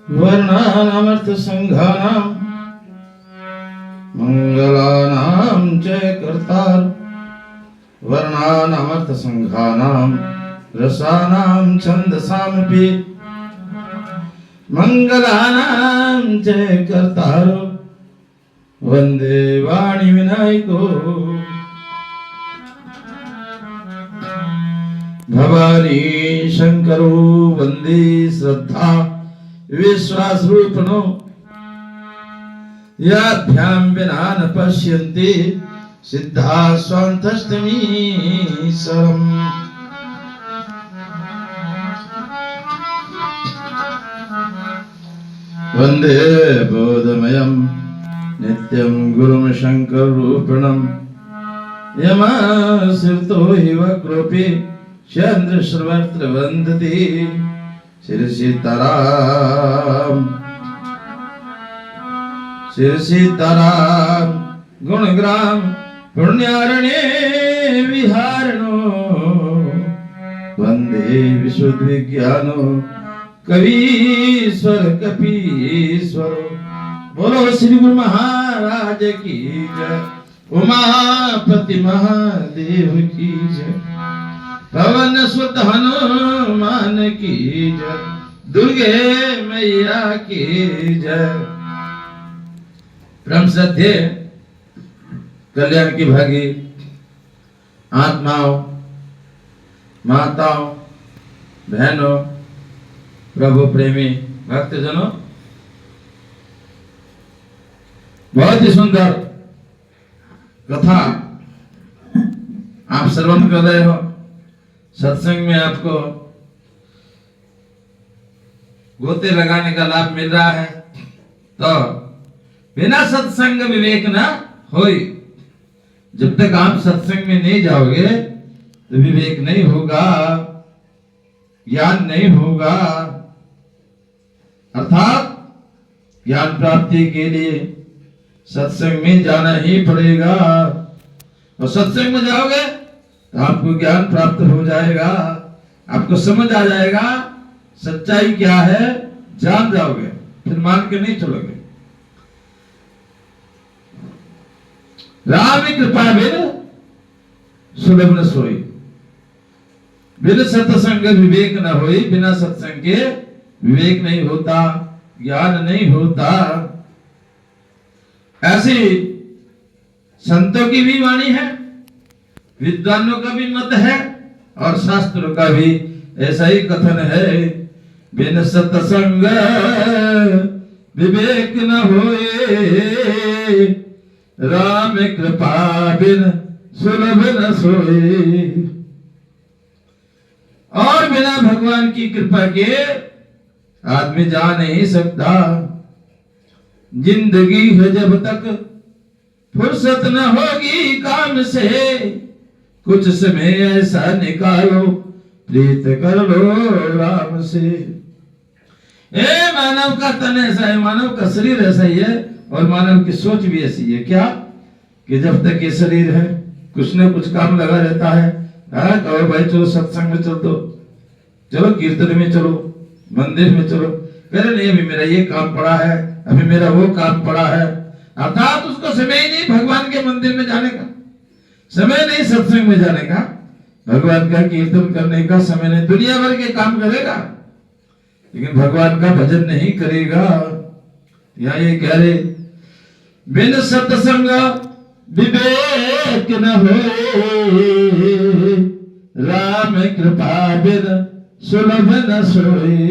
वर्णानामर्थ संघानाम मंगलानाम च कर्तार वर्णानामर्थ संघानाम रसानाम छंदसामपि मंगलानाम च कर्तार वंदे वाणी विनायको भवानी शंकरो वंदे श्रद्धा विश्वास रूपनो याभ्याम विना न पश्यन्ति सिद्धा स्वान्तस्तमीश्वरम् वंदे बोधमयं नित्यं गुरुं शंकर रूपिणं यमाश्रितो हि वक्रोऽपि चंद्र सर्वत्र वन्दति श्री सीताराम गुणग्राम पुण्यारण्ये विहारणो वंदे विशुद्ध विज्ञानो कवीश्वर कपीश्वर। बोलो श्री गुरु महाराज की जय। उमापति महादेव की जय। पवन सुत हनुमान की जय। दुर्गे मैया की जय। परम श्रद्धेय कल्याण की भागी आत्माओं, माताओं, बहनों, प्रभु प्रेमी भक्तजनों, बहुत ही सुंदर कथा आप श्रवण कर रहे हो। सत्संग में आपको गोते लगाने का लाभ मिल रहा है। तो बिना सत्संग विवेक न होई। जब तक आप सत्संग में नहीं जाओगे तो विवेक नहीं होगा, ज्ञान नहीं होगा। अर्थात ज्ञान प्राप्ति के लिए सत्संग में जाना ही पड़ेगा। और सत्संग में जाओगे तो आपको ज्ञान प्राप्त हो जाएगा, आपको समझ आ जाएगा सच्चाई क्या है, जान जाओगे, फिर मान के नहीं चलोगे। राम कृपा बिन सुलभ न सोई। बिन सत्संग विवेक न होई। बिना सत्संग के विवेक नहीं होता, ज्ञान नहीं होता। ऐसी संतों की भी वाणी है, विद्वानों का भी मत है और शास्त्रों का भी ऐसा ही कथन है। बिन सत्संग विवेक न होए, राम कृपा बिन सुलभ न सोए। और बिना भगवान की कृपा के आदमी जा नहीं सकता। जिंदगी है जब तक फुर्सत न होगी काम से, कुछ समय ऐसा निकालो प्रीत कर लो राम से। मानव का तन ऐसा है, मानव का शरीर ऐसा ही है और मानव की सोच भी ऐसी है। क्या कि जब तक ये शरीर है कुछ न कुछ काम लगा रहता है। और भाई चलो सत्संग में चल दो, चलो कीर्तन में चलो, मंदिर में चलो। कह नहीं अभी मेरा ये काम पड़ा है, अभी मेरा वो काम पड़ा है। अर्थात उसको समय ही नहीं भगवान के मंदिर में जाने का, समय नहीं सत्संग में जाने का, भगवान का कीर्तन करने का समय नहीं। दुनिया भर के काम करेगा लेकिन भगवान का भजन नहीं करेगा। यहाँ ये कह रहे बिन सत्संग विवेक न होए, राम कृपा बिन सुलभ न सोए।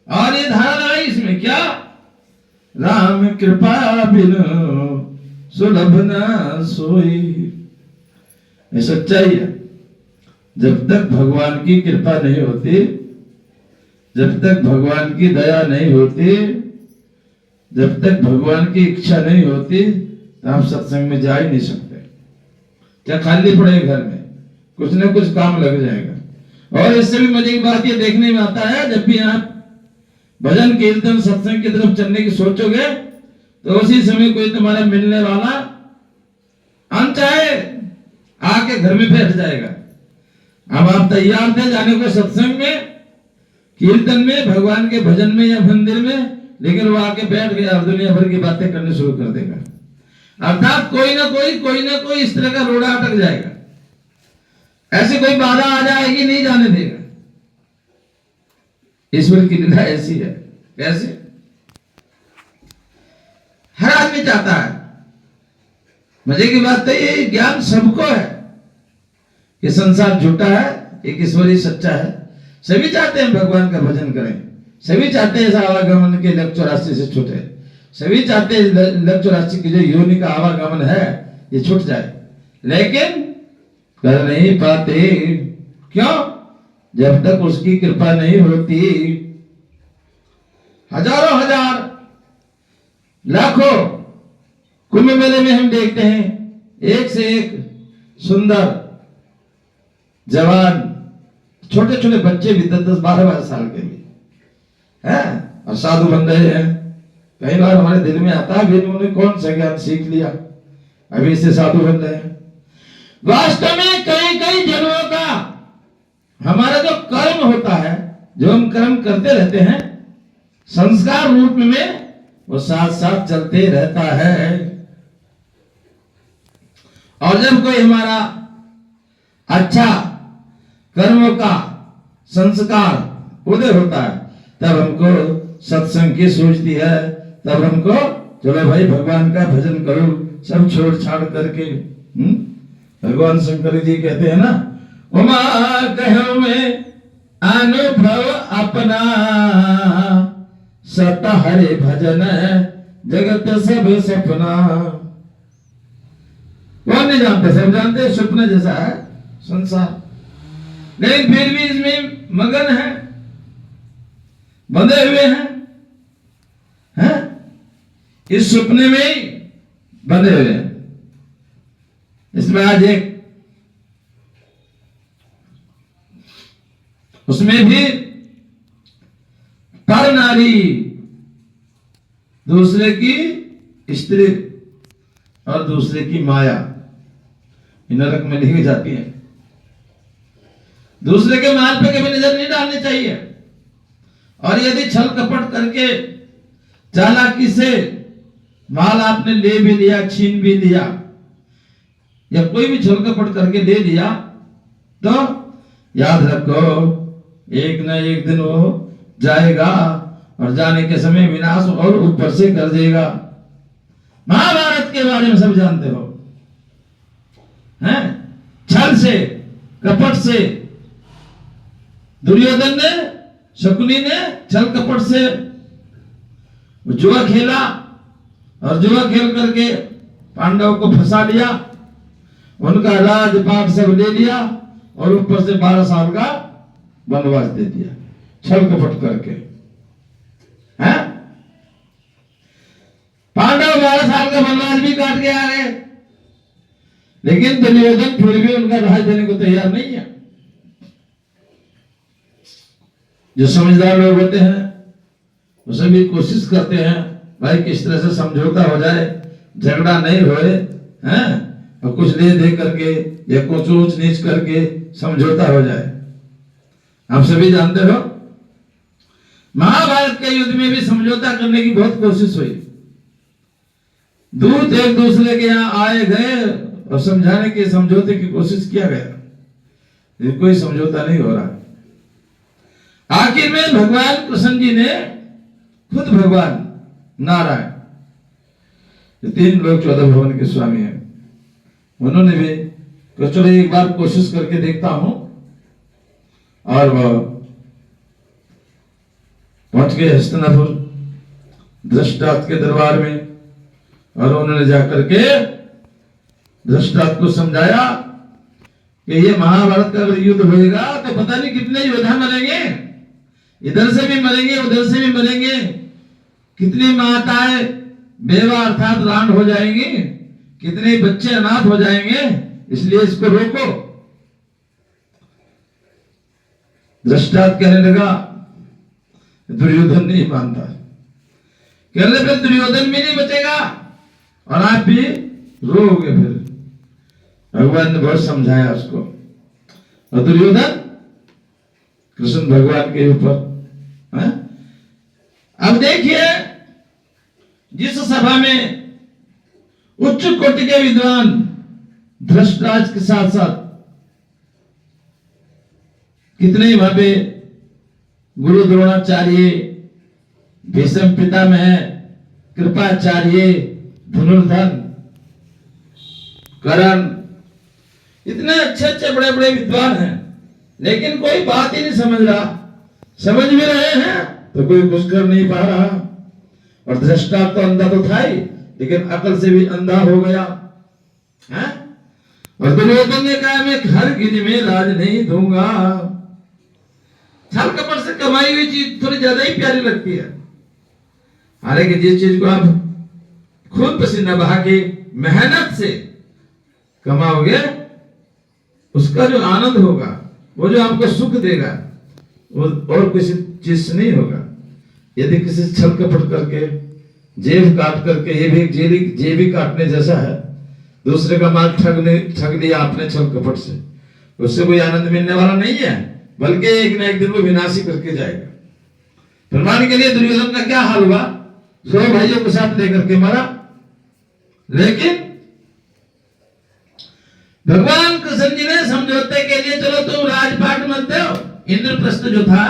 और ये धारणा है इसमें क्या, राम कृपा बिन सुलभ न सोई। ये सच्चाई है। जब तक भगवान की कृपा नहीं होती, जब तक भगवान की दया नहीं होती, जब तक भगवान की इच्छा नहीं होती तो आप सत्संग में जा ही नहीं सकते। क्या खाली पड़े घर में, कुछ न कुछ काम लग जाएगा। और इससे भी मजे की बात ये देखने में आता है, जब भी आप भजन कीर्तन सत्संग की तरफ चलने की सोचोगे तो उसी समय कोई तुम्हारा मिलने वाला अनचाहे आके घर में बैठ जाएगा। अब आप तैयार थे जाने को सत्संग में, कीर्तन में, भगवान के भजन में या मंदिर में, लेकिन वो आके बैठ गया और दुनिया भर की बातें करने शुरू कर देगा। अर्थात कोई ना कोई इस तरह का रोड़ा अटक जाएगा, ऐसे कोई बाधा आ जाएगी, नहीं जाने देगा। ईश्वर की लीला ऐसी है। कैसे? हर आदमी चाहता है। मजे की बात तो ये, ज्ञान सबको है कि संसार झूठा है, एक ईश्वर ही सच्चा है। सभी चाहते हैं भगवान का भजन करें, सभी चाहते हैं आवागमन के लक 84 से छूटे, सभी चाहते हैं लक 84 की जो योनि का आवागमन है ये छूट जाए, लेकिन कर नहीं पाते। क्यों? जब तक उसकी कृपा नहीं होती। हजारों हजार लाखों कुंभ मेले में हम देखते हैं एक से एक सुंदर जवान, छोटे छोटे बच्चे भी 10-10, 12-12 साल के भी हैं और साधु बन रहे हैं। कई बार हमारे दिल में आता है इन्होंने कौन सा ज्ञान सीख लिया, अभी से साधु बन रहे हैं। वास्तव में कई कई जन्मों का हमारा जो कर्म होता है, जो हम कर्म करते रहते हैं, संस्कार रूप में वो साथ साथ चलते रहता है। और जब कोई हमारा अच्छा कर्मों का संस्कार उदय होता है, तब हमको सत्संग की सूझती है, तब हमको चलो भाई भगवान का भजन करो, सब छोड़ छाड़ करके। भगवान शंकर जी कहते हैं ना, उमा कहो में अनुभव अपना, सत हरे भजन जगत सब सपना। कौन नहीं जानते? सब जानते, सपना जैसा है संसार, लेकिन फिर भी इसमें मगन है, बंधे हुए हैं, इस सपने में ही बंधे हुए हैं। इसमें आज एक, उसमें भी पर नारी दूसरे की स्त्री और दूसरे की माया नरक में लेके जाती है। दूसरे के माल पे कभी नजर नहीं डालनी चाहिए, और यदि छल कपट करके चालाकी से माल आपने ले भी लिया, छीन भी लिया, या कोई भी छल कपट करके ले लिया, तो याद रखो एक न एक दिन वो जाएगा और जाने के समय विनाश और ऊपर से कर देगा। महाभारत के बारे में सब जानते हो, हैं? छल से, कपट से दुर्योधन ने, शकुनी ने छल कपट से जुआ खेला, और जुआ खेल करके पांडवों को फंसा लिया, उनका राजपाट सब ले लिया, और ऊपर से 12 साल का वनवास दे दिया छल कपट करके। हैं? पांडव 12 साल का वनवास भी काट के आ गए, लेकिन दुर्योधन फिर भी उनका राज देने को तैयार नहीं है। जो समझदार लोग होते हैं वो सभी कोशिश करते हैं भाई किस तरह से समझौता हो जाए, झगड़ा नहीं होए, हैं? और कुछ ले दे करके या कुछ ऊंच नीच करके समझौता हो जाए। आप सभी जानते हो महाभारत के युद्ध में भी समझौता करने की बहुत कोशिश हुई। दूत एक दूसरे के यहाँ आए गए और समझाने के, समझौते की कोशिश किया गया, लेकिन कोई समझौता नहीं हो रहा। आखिर में भगवान कृष्ण जी ने, खुद भगवान नारायण, 3 लोग 14 भवन के स्वामी हैं, उन्होंने भी तो चलो एक बार कोशिश करके देखता हूं, और वह पहुंच गए हस्तिनापुर धृतराष्ट्र के दरबार में, और उन्होंने जाकर के धृतराष्ट्र को समझाया कि ये महाभारत का अगर युद्ध होएगा तो पता नहीं कितने योद्धा मरेंगे, इधर से भी मरेंगे उधर से भी मरेंगे, कितनी माताएं बेवा अर्थात रांड हो जाएंगी, कितने बच्चे अनाथ हो जाएंगे, इसलिए इसको रोको। धृतराष्ट्र कहने लगा, दुर्योधन नहीं मानता, कहने फिर दुर्योधन भी नहीं बचेगा और आप भी रोओगे। फिर भगवान ने बहुत समझाया उसको, और दुर्योधन कृष्ण भगवान के ऊपर है? अब देखिए, जिस सभा में उच्च कोटि के विद्वान धृतराष्ट्र के साथ साथ कितने वहां पे गुरु द्रोणाचार्य, भीष्म पितामह, कृपाचार्य, धनुर्धर, कर्ण, इतने अच्छे अच्छे बड़े बड़े विद्वान हैं, लेकिन कोई बात ही नहीं समझ रहा। समझ भी रहे हैं तो कोई कुछ कर नहीं पा रहा। और दृष्टा तो अंधा तो था ही, लेकिन अकल से भी अंधा हो गया है? और दुर्योधन ने कहा मैं हर गिरी में लाज नहीं दूंगा। छल कपट से कमाई हुई चीज थोड़ी ज्यादा ही प्यारी लगती है। हालांकि जिस चीज को आप खून पसीना बहा के मेहनत से कमाओगे, उसका जो आनंद होगा, वो जो आपको सुख देगा, वो और किसी चीज से नहीं होगा। यदि किसी से छल कपट करके, जेब काट करके, ये भी जेबी काटने जैसा है, दूसरे का माल ठग लिया आपने छल कपट से, उससे कोई आनंद मिलने वाला नहीं है, बल्कि एक ना एक दिन वो विनाशी करके जाएगा। प्रमाण के लिए दुर्योधन का क्या हाल हुआ? 100 भाइयों के साथ लेकर के मरा, लेकिन भगवान कृष्ण जी ने समझौते के लिए चलो तुम राजपाट मत दो। इंद्रप्रस्थ जो था,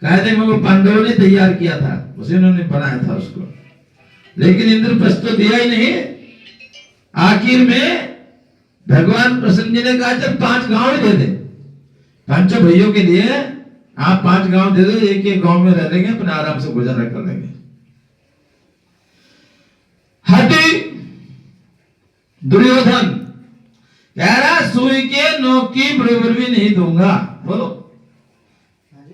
कायदे में वो पांडवों ने तैयार किया था, उसी उन्होंने बनाया था उसको, लेकिन इंद्रप्रस्थ तो दिया ही नहीं। आखिर में भगवान कृष्ण जी ने कहा चल 5 गांव दे दे, 5 भाइयों के लिए आप 5 गांव दे दो, एक एक गांव में रह लेंगे, अपने आराम से गुजारा कर लेंगे। हटी दुर्योधन कह रहा सुई के नोक की बराबर भी नहीं दूंगा। बोलो,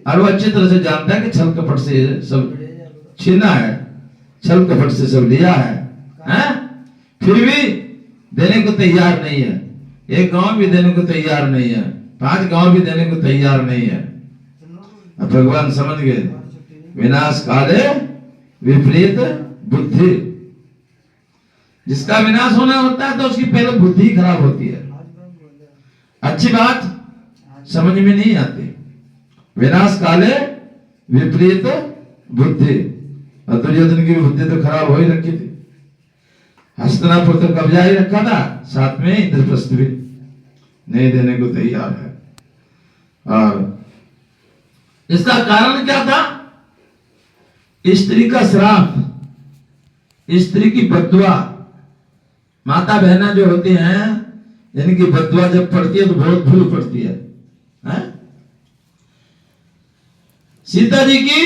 और वो अच्छी तरह से जानता है कि छल कपट से सब छीना है, छल कपट से सब लिया है? फिर भी देने को तैयार नहीं है। एक गांव भी देने को तैयार नहीं है, 5 गांव भी देने को तैयार नहीं है। अब भगवान समझ गए, विनाश काले विपरीत बुद्धि। जिसका विनाश होना होता है तो उसकी पहले बुद्धि खराब होती है, अच्छी बात समझ में नहीं आती। विनाश काले विपरीत बुद्धि, और दुर्योधन की बुद्धि तो खराब हो ही रखी थी। हस्तिनापुर तो कब्जा ही रखा था, साथ में इंद्रप्रस्थ भी नहीं देने को तैयार है। और इसका कारण क्या था? स्त्री का श्राप, स्त्री की बद्दुआ। माता बहना जो होती हैं, इनकी बद्दुआ जब पड़ती है तो बहुत भूल पड़ती है? सीता जी की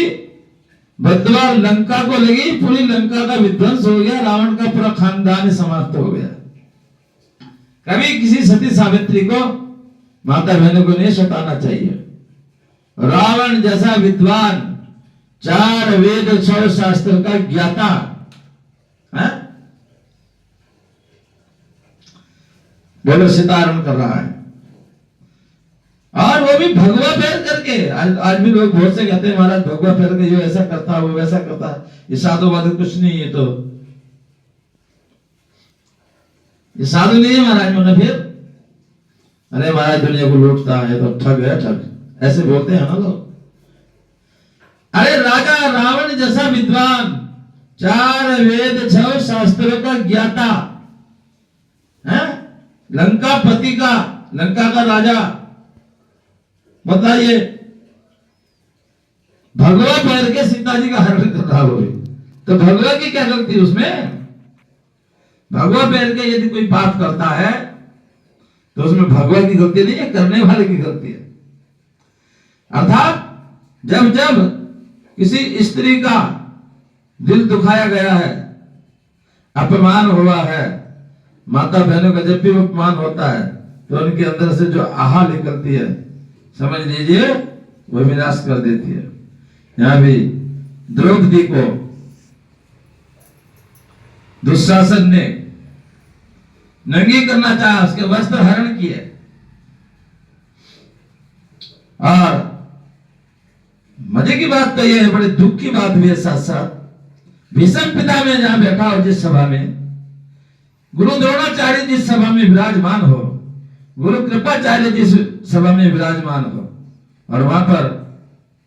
बद्दुआ लंका को लगी, पूरी लंका का विध्वंस हो गया, रावण का पूरा खानदान समाप्त हो गया। कभी किसी सती सावित्री को, माता बहनों को नहीं सताना चाहिए। रावण जैसा विद्वान, 4 वेद 6 शास्त्र का ज्ञाता है, बोलो सीतारण कर रहा है, और वो भी भगवा फेर करके। आज भी लोग बहुत से कहते हैं महाराज भगवा फेर के, ये ऐसा करता है वो वैसा करता है, ये साधुवाद कुछ नहीं है। तो ये साधु नहीं है महाराज, मगर फिर अरे महाराज दुनिया को लूटता है तो ठग है, ठग, ऐसे बोलते हैं ना लोग। अरे राजा रावण जैसा विद्वान, 4 वेद 6 शास्त्रों का ज्ञाता है, लंका पति का, लंका का राजा, बताइए भगवा पैर के सीता जी का हरण कर रहा हो, तो भगवा की क्या गलती उसमें? भगवा पैर के यदि कोई पाप करता है तो उसमें भगवा की गलती नहीं है, करने वाले की गलती है। अर्थात जब जब किसी स्त्री का दिल दुखाया गया है, अपमान हुआ है, माता बहनों का जब भी अपमान होता है, तो उनके अंदर से जो आहा निकलती है, समझ लीजिए वो विनाश कर देती है। यहां भी द्रौपदी को दुशासन ने नंगी करना चाहा, उसके वस्त्र हरण किए, और मजे की बात तो यह है, बड़े दुख की बात भी है साथ साथ। भीष्म पितामह जहां बैठा हो, जिस सभा में गुरु द्रोणाचार्य जिस सभा में विराजमान हो, गुरु कृपाचार्य जिस सभा में विराजमान हो, और वहां पर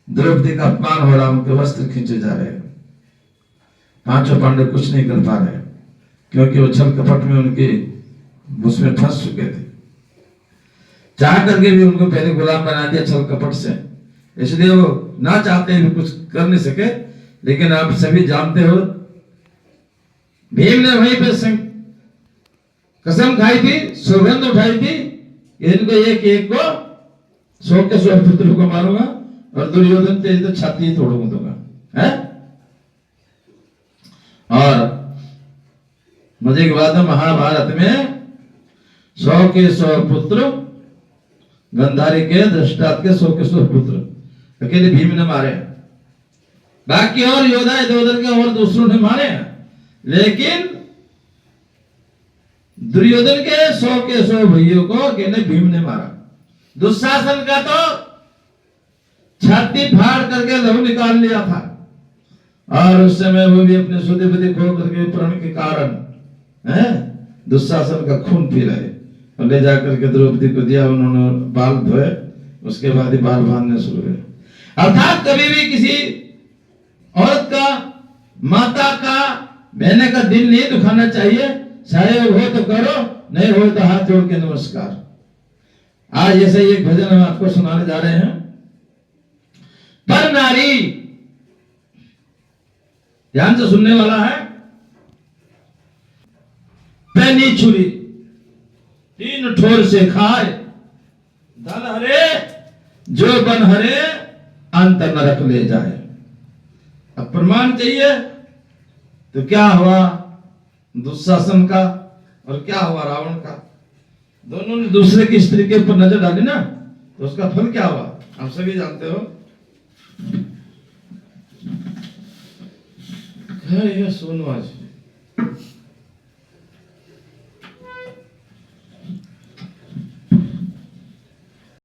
द्रौपदी का अपमान हो रहा, उनके वस्त्र खींचे जा रहे हैं। पांचों पांडव कुछ नहीं कर पा रहे क्योंकि वो छल कपट में उनके उसमें फंस चुके थे। चाह करके भी उनको पहले गुलाम बना दिया छल कपट से, इसलिए वो ना चाहते भी कुछ कर नहीं सके। लेकिन आप सभी जानते हो भीम ने वहीं पे कसम खाई थी, सौगंध उठाई थी, इनको एक को 100 के 100 पुत्रों को मारूंगा और दुर्योधन तेरी तो छाती ही तोड़ूंगा दूंगा है। और मजे की बात है, महाभारत में 100 के 100 पुत्र, गंधारी के दृष्टात के 100 के 100 पुत्र अकेले भीम ने मारे। बाकी और योद्धा इधर के और दूसरों ने मारे, लेकिन दुर्योधन के 100 के 100 भाइयों को अकेले भीम ने मारा। दुशासन का तो छाती फाड़ करके लहू निकाल लिया था, और उस समय वो भी अपने सुधिपति खो करके प्रण के कारण दुशासन का खून पी रहे, और ले जाकर के द्रौपदी को दिया, उन्होंने बाल धोए, उसके बाद ही बाल बांधने शुरू हुए। अर्थात कभी भी किसी औरत का, माता का, बहने का दिल नहीं दुखाना चाहिए। चाहे हो तो करो, नहीं हो तो हाथ जोड़ के नमस्कार। आज ऐसे ही एक भजन हम आपको सुनाने जा रहे हैं। पर नारी, ध्यान से सुनने वाला है। पैनी छुरी 3 ठोर से खाए, धन हरे जो बन हरे, अंत नरक ले जाए। अब प्रमाण चाहिए तो क्या हुआ दुशासन का और क्या हुआ रावण का? दोनों ने दूसरे की स्त्री के ऊपर नजर डाली ना, तो उसका फल क्या हुआ आप सभी जानते हो। ये सोनू आज